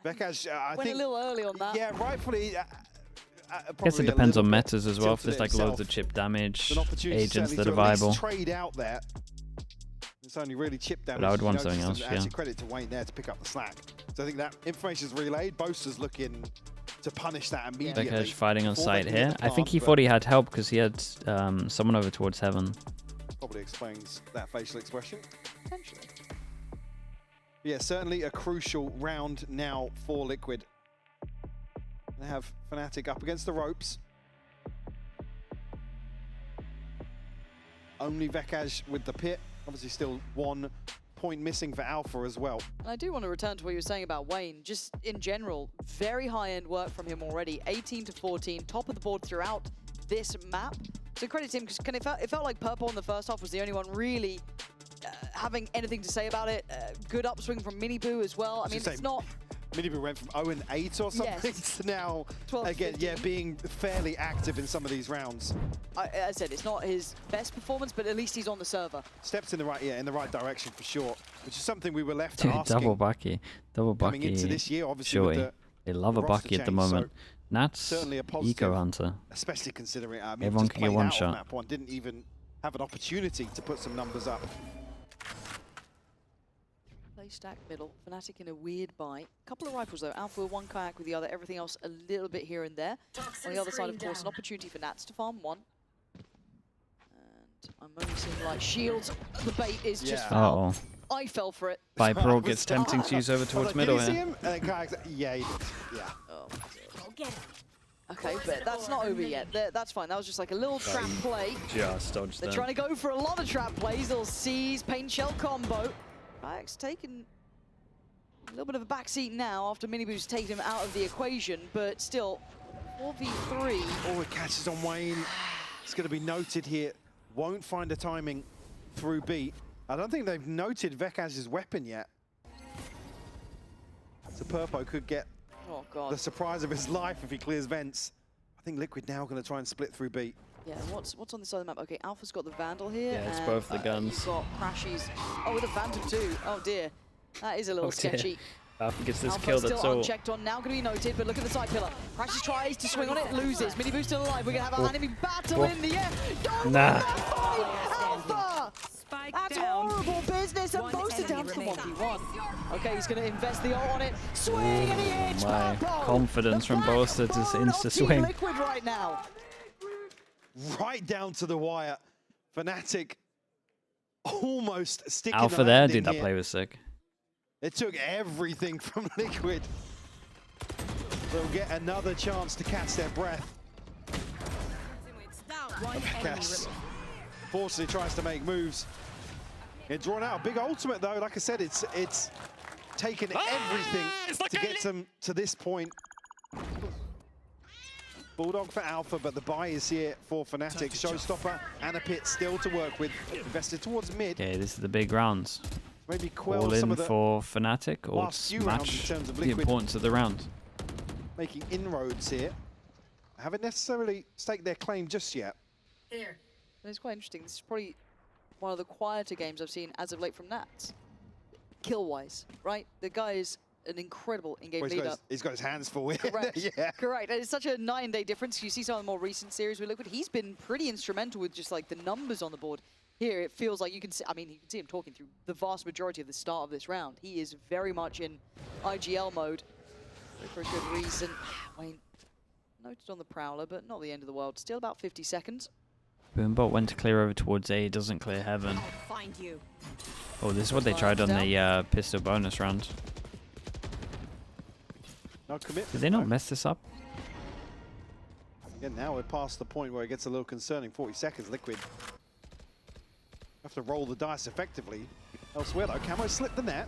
Vakash, I Went think a little early on that. Yeah, rightfully. I guess it depends on metas as well. If there's like loads of chip damage, agents that are viable. Trade out there. It's only really chip damage. But I would want you know, something else, actually yeah. credit to Wayne there to pick up the slack. So I think that information's relayed. Boaster's looking to punish that immediately. Vakash fighting on before site they can get here. the I think plant, he but thought he had help because he had someone over towards heaven. probably explains that facial expression. Potentially. Yeah, certainly a crucial round now for Liquid. They have FNATIC up against the ropes. Only Vakash with the pit. Obviously still 1 point missing for Alpha as well. And I do want to return to what you were saying about Wayne. Just in general, very high-end work from him already. 18 to 14, top of the board throughout this map. So credit to him, because it felt like Purple in the first half was the only one really having anything to say about it. Good upswing from Miniboo as well. I mean, it's not... Miniboo went from 0-8 or something to now, 12, again, 15. yeah, being fairly active in some of these rounds. I said, it's not his best performance, but at least he's on the server. Steps in the right direction for sure, which is something we were left Dude, asking. double bucky Coming into this year, obviously, Shorty. with They love a roster bucky at the change, moment. so Nats, certainly a positive, Eco Hunter. especially considering Everyone just can get played one out on shot. map 1, didn't even have an opportunity to put some numbers up. Play stack middle, FNATIC in a weird buy. Couple of rifles though, Alpha with 1, Kayak with the other, everything else a little bit here and there. On the other side, of course, an opportunity for Nats to farm 1. And I'm only seeing like shields. The bait is just foul. Uh-oh. I fell for it. Viper gets tempting to use over towards middle Did he see here. him? And then Kayak's, yeah, he did. Yeah. Oh, okay, but that's not over yet. That's fine. That was just like a little trap play. Just dodged They're them. trying to go for a lot of trap plays. Little C's, paint shell combo. Kayak's taken a little bit of a backseat now after Miniboo's taken him out of the equation, but still 4v3. Oh, it catches on Wayne. It's going to be noted here. Won't find a timing through B. I don't think they've noted Vekash's weapon yet. So Purpo could get the surprise of his life if he clears vents. I think Liquid now going to try and split through B. Yeah, what's on this side of the map? Okay, Alpha's got the Vandal here. Yeah, it's and, both the guns. You've got Crashies. Oh, with a Phantom too. Oh dear. That is a little sketchy. Alpha gets this Alpha kill still that's all. unchecked on, now going to be noted, but look at the side pillar. Crashes tries to swing on it, loses. Miniboo still alive. We're going to have an enemy battle in the air. Don't Nah. Alpha! That's horrible business, and Boaster down to the 1v1. Okay, he's going to invest the ult on it. Swing, and he hits My Purple. confidence from Boaster to insta swing. Liquid right now. Right down to the wire. FNATIC almost sticking Alpha the there, landing dude, that here. play was sick. It took everything from Liquid. They'll get another chance to catch their breath. Cass fortunately tries to make moves. It's drawn out. Big ultimate though. Like I said, it's taken everything to get them to this point. Bulldog for Alpha, but the buy is here for FNATIC. Showstopper and a pit still to work with. Invested towards mid. Okay, this is the big rounds. Maybe quell All some in of the for FNATIC or last few rounds in smash terms of the Liquid. importance of the round. Making inroads here. haven't necessarily staked their claim just yet. Here. It's quite interesting. This is probably one of the quieter games I've seen as of late from Nats. Kill-wise, right? The guy is an incredible in-game Well, leader. he's got his hands full. Correct. Yeah. Correct. And it's such a night and day difference. You see some of the more recent series with Liquid. He's been pretty instrumental with just like the numbers on the board. Here, it feels like you can see, I mean, you can see him talking through the vast majority of the start of this round. He is very much in IGL mode. For a good reason. Wayne noted on the Prowler, but not the end of the world. Still about 50 seconds. Boombot went to clear over towards A, doesn't clear Heaven. I'll find you. Oh, this is what they tried on the pistol bonus round. No commit. Did they not mess this up? Again, now we're past the point where it gets a little concerning. 40 seconds, Liquid. Have to roll the dice effectively. Elsewhere though, Camo slipped the net.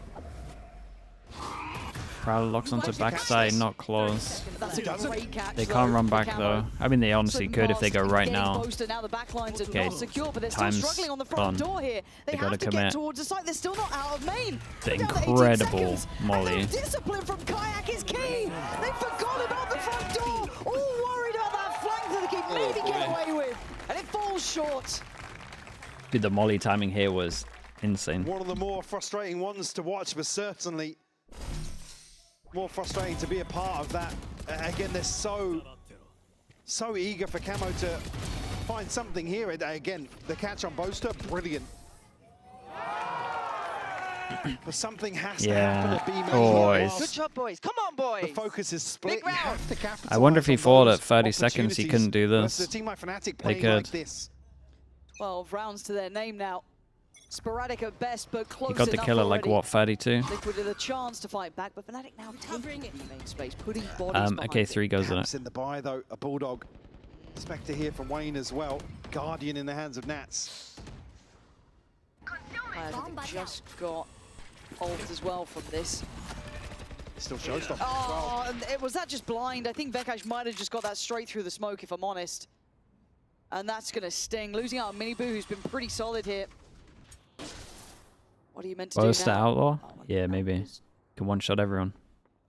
Prowler locks onto backside, not close. That's a great catch. They can't run back though. I mean, they honestly Slipping could if they past, go right getting now. closer. Now the back lines are Okay, not secure, but they're still time's struggling on the front gone. door here. They They have gotta to get commit. towards the site. They're still not out of main. The They're down to 18 incredible seconds. molly. And discipline from Kayak is key. They forgot about the front door. All worried about that flank that they can maybe get away with. And it falls short. Dude, the molly timing here was insane. One of the more frustrating ones to watch, but certainly more frustrating to be a part of that. Again, they're so eager for Camo to find something here. And again, the catch on Boaster, brilliant. But something has to happen at B main. boys. Good job, boys. Come on, boys. The focus is split. Big You round. have to capitalize I wonder if he on thought those at 30 seconds he couldn't do opportunities. this. Versus a team like FNATIC They playing like could. this. 12 rounds to their name now. Sporadic at best, but close He got the enough kill at like, already. what, 32? Liquid with a chance to fight back, but FNATIC now Covering taking it. the main space, putting bodies behind Okay, it. 3 goes in it. Caps in the buy though, a Bulldog. Spectre here from Wayne as well. Guardian in the hands of Nats. I think just got ult as well from this. Still showstopper as well. Oh, and was that just blind? I think Vekash might have just got that straight through the smoke, if I'm honest. And that's going to sting. Losing out on Miniboo, who's been pretty solid here. What are you meant to Burst do the now? outlaw? Oh, Yeah, maybe. Can one-shot everyone.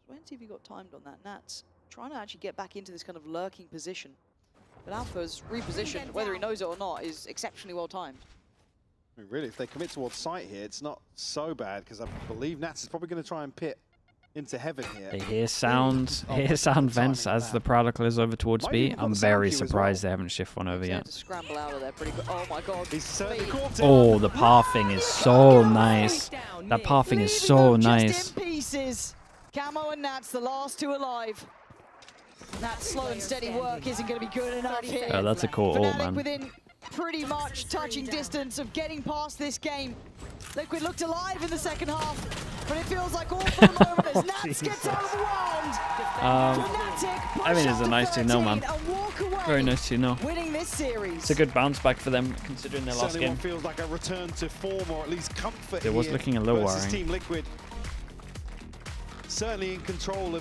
When TV got timed on that, Nats trying to actually get back into this kind of lurking position. But Alpha's repositioned, whether he knows it or not, is exceptionally well timed. I mean, really, if they commit towards site here, it's not so bad because I believe Nats is probably going to try and pit into Heaven here. They hear sound, vents as the Prowler clears over towards Might B. even got I'm the sound very cue as surprised well. they haven't shift one over They had yet. to scramble out of there pretty quick. Oh my god. He's certainly caught it. Oh, the pathing is so nice. That pathing is so Leaving them nice. just in pieces. Camo and Nats, the last two alive. That slow and steady work isn't going to be good enough here. Oh, that's a cool ult, FNATIC man. within pretty much touching distance of getting past this game. Liquid looked alive in the second half, but it feels like all for a moment as Nats gets overwhelmed. FNATIC I mean, push it's a up nice to 2-0, 13 man. and walk away, Very nice 2-0. winning this series. It's a good bounce back for them, considering their last Certainly game. one feels like a return to form or at least comfort It was here looking a little versus worrying. Team Liquid. Certainly in control of